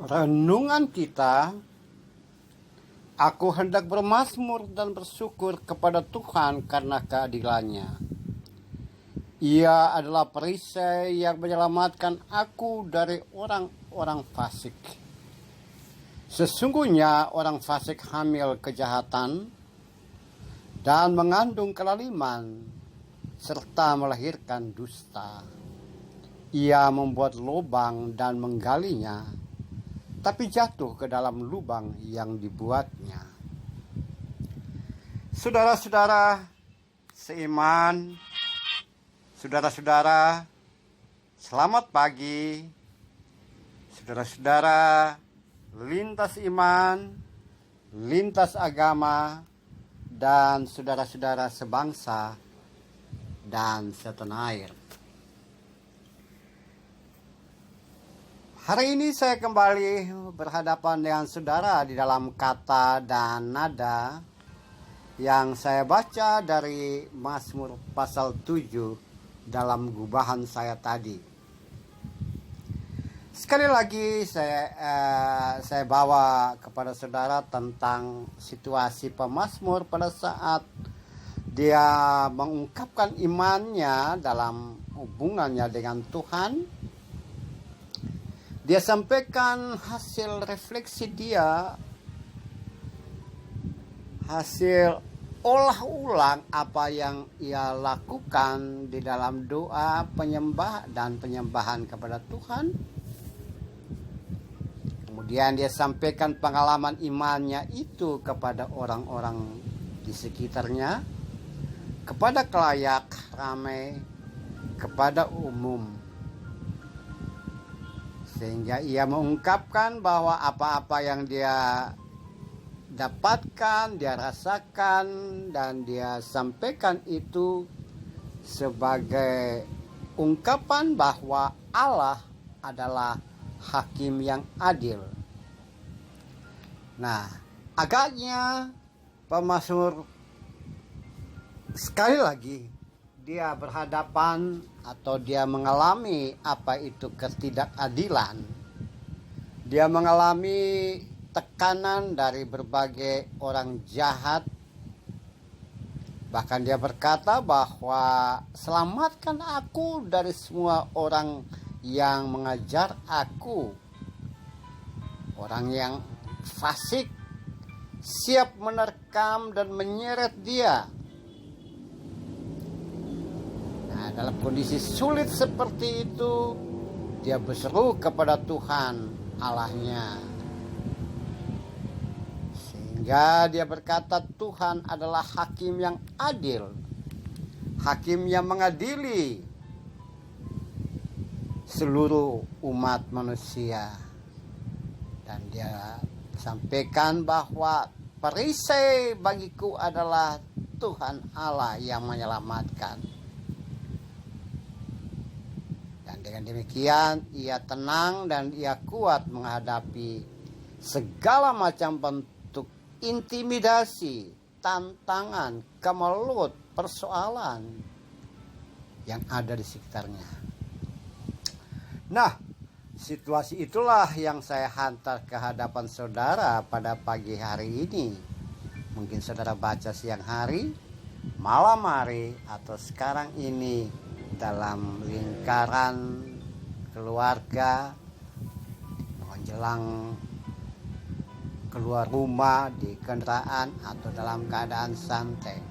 Renungan kita, aku hendak bermazmur dan bersyukur kepada Tuhan karena keadilannya. Ia adalah perisai yang menyelamatkan aku dari orang-orang fasik. Sesungguhnya orang fasik hamil kejahatan dan mengandung kelaliman serta melahirkan dusta. Ia membuat lubang dan menggalinya, tapi jatuh ke dalam lubang yang dibuatnya. Saudara-saudara seiman, saudara-saudara, selamat pagi. Saudara-saudara lintas iman, lintas agama, dan saudara-saudara sebangsa dan setanah air. Hari ini saya kembali berhadapan dengan saudara di dalam kata dan nada yang saya baca dari Mazmur pasal 7 dalam gubahan saya tadi. Sekali lagi saya bawa kepada saudara tentang situasi pemazmur pada saat dia mengungkapkan imannya dalam hubungannya dengan Tuhan. Dia sampaikan hasil refleksi dia, hasil olah ulang apa yang ia lakukan di dalam doa penyembah dan penyembahan kepada Tuhan. Kemudian dia sampaikan pengalaman imannya itu kepada orang-orang di sekitarnya, kepada khalayak ramai, kepada umum. Sehingga ia mengungkapkan bahwa apa-apa yang dia dapatkan, dia rasakan, dan dia sampaikan itu sebagai ungkapan bahwa Allah adalah hakim yang adil. Nah, agaknya pemazmur sekali lagi dia berhadapan atau dia mengalami apa itu ketidakadilan. Dia mengalami tekanan dari berbagai orang jahat. Bahkan dia berkata bahwa selamatkan aku dari semua orang yang mengajar aku. Orang yang fasik siap menerkam dan menyeret dia. Dalam kondisi sulit seperti itu, dia berseru kepada Tuhan Allahnya. Sehingga dia berkata Tuhan adalah hakim yang adil, hakim yang mengadili seluruh umat manusia. Dan dia sampaikan bahwa perisai bagiku adalah Tuhan Allah yang menyelamatkan. Dengan demikian ia tenang dan ia kuat menghadapi segala macam bentuk intimidasi, tantangan, kemelut, persoalan yang ada di sekitarnya. Nah, situasi itulah yang saya hantar ke hadapan saudara pada pagi hari ini. Mungkin saudara baca siang hari, malam hari, atau sekarang ini dalam lingkaran keluarga, menjelang keluar rumah, di kendaraan, atau dalam keadaan santai.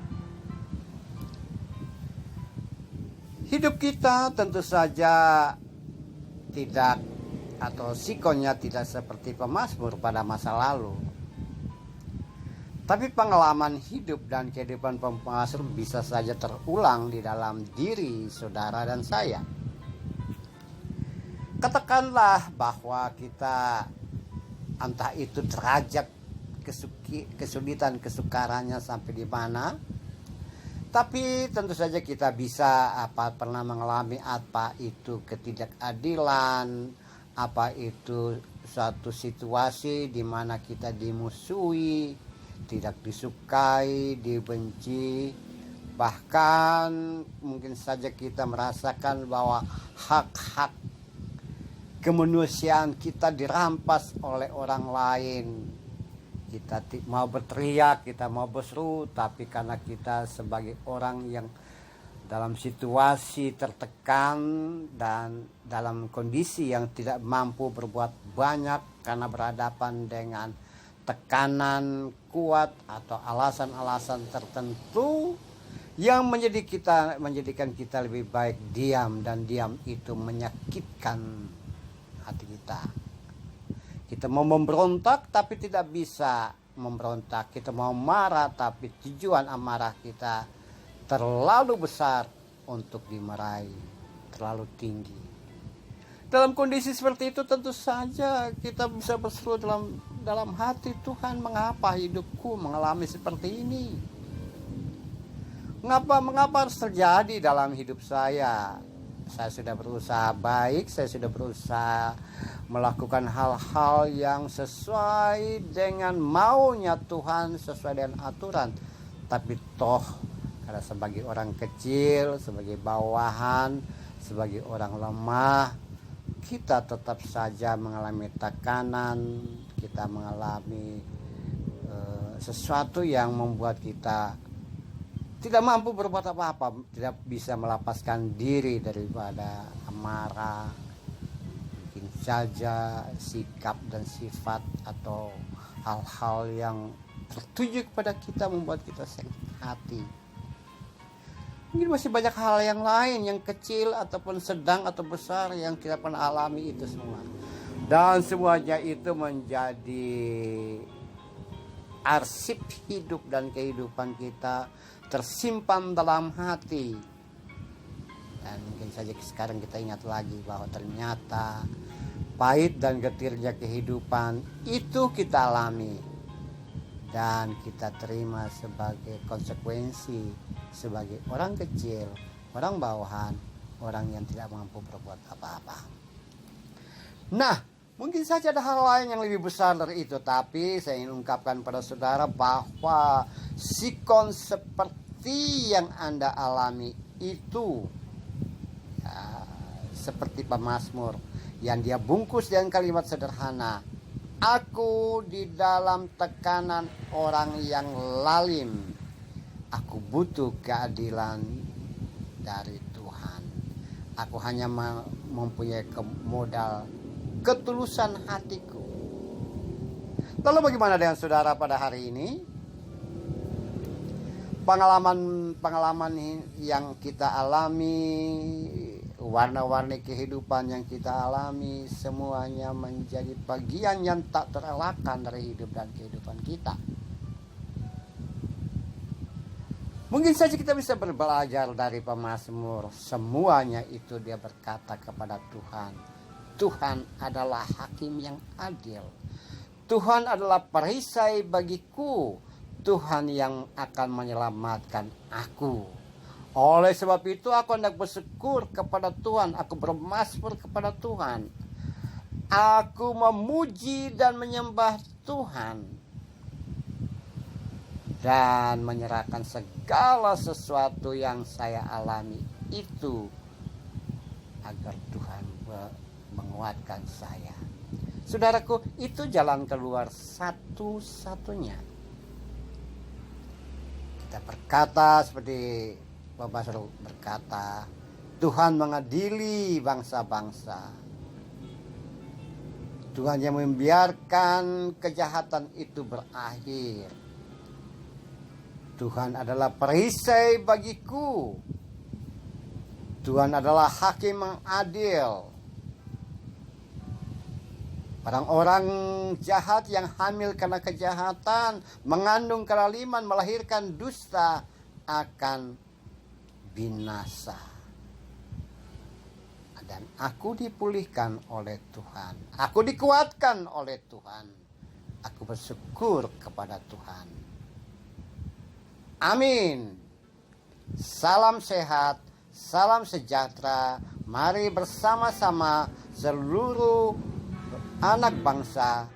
Hidup kita tentu saja tidak, atau sikonya tidak seperti pemazmur pada masa lalu. Tapi pengalaman hidup dan kehidupan pemazmur bisa saja terulang di dalam diri saudara dan saya. Katakanlah bahwa kita entah itu derajat kesulitan kesukarannya sampai di mana, tapi tentu saja kita bisa pernah mengalami apa itu ketidakadilan, apa itu suatu situasi di mana kita dimusuhi, tidak disukai, dibenci, bahkan mungkin saja kita merasakan bahwa hak-hak kemanusiaan kita dirampas oleh orang lain. Kita mau berteriak, kita mau berseru, tapi karena kita sebagai orang yang dalam situasi tertekan dan dalam kondisi yang tidak mampu berbuat banyak karena berhadapan dengan tekanan kuat atau alasan-alasan tertentu yang menjadikan kita lebih baik diam, dan diam itu menyakitkan hati kita. Kita mau memberontak tapi tidak bisa memberontak. Kita mau marah tapi tujuan amarah kita terlalu besar untuk dimarahi, terlalu tinggi. Dalam kondisi seperti itu tentu saja kita bisa berseru dalam hati, Tuhan, mengapa hidupku mengalami seperti ini? Mengapa harus terjadi dalam hidup saya? Saya sudah berusaha baik, saya sudah berusaha melakukan hal-hal yang sesuai dengan maunya Tuhan, sesuai dengan aturan. Tapi toh, karena sebagai orang kecil, sebagai bawahan, sebagai orang lemah, kita tetap saja mengalami tekanan, kita mengalami sesuatu yang membuat kita tidak mampu berbuat apa-apa, tidak bisa melepaskan diri daripada amarah, mungkin saja sikap dan sifat atau hal-hal yang tertuju kepada kita membuat kita sakit hati. Mungkin masih banyak hal yang lain yang kecil ataupun sedang atau besar yang kita pernah alami itu semua. Dan semuanya itu menjadi arsip hidup dan kehidupan kita, tersimpan dalam hati. Dan mungkin saja sekarang kita ingat lagi bahwa ternyata pahit dan getirnya kehidupan itu kita alami dan kita terima sebagai konsekuensi, sebagai orang kecil, orang bawahan, orang yang tidak mampu berbuat apa-apa. Nah, mungkin saja ada hal lain yang lebih besar dari itu, tapi saya ingin ungkapkan pada saudara bahwa sikon seperti yang Anda alami itu ya, seperti pemazmur yang dia bungkus dengan kalimat sederhana, aku di dalam tekanan orang yang lalim, aku butuh keadilan dari Tuhan. Aku hanya mempunyai modal ketulusan hatiku. Lalu bagaimana dengan saudara pada hari ini? Pengalaman yang kita alami, warna-warni kehidupan yang kita alami, semuanya menjadi bagian yang tak terelakkan dari hidup dan kehidupan kita. Mungkin saja kita bisa belajar dari pemazmur. Semuanya itu dia berkata kepada Tuhan, Tuhan adalah hakim yang adil. Tuhan adalah perisai bagiku. Tuhan yang akan menyelamatkan aku. Oleh sebab itu aku hendak bersyukur kepada Tuhan. Aku bermazmur kepada Tuhan. Aku memuji dan menyembah Tuhan. Dan menyerahkan segala sesuatu yang saya alami itu agar Tuhan menguatkan saya. Saudaraku, itu jalan keluar satu-satunya. Kita berkata seperti Bapak Saudara berkata, Tuhan mengadili bangsa-bangsa. Tuhan yang membiarkan kejahatan itu berakhir. Tuhan adalah perisai bagiku. Tuhan adalah hakim yang adil. Orang-orang jahat yang hamil karena kejahatan, mengandung kelaliman, melahirkan dusta, akan binasa. Dan aku dipulihkan oleh Tuhan. Aku dikuatkan oleh Tuhan. Aku bersyukur kepada Tuhan. Amin. Salam sehat, salam sejahtera. Mari bersama-sama seluruh anak bangsa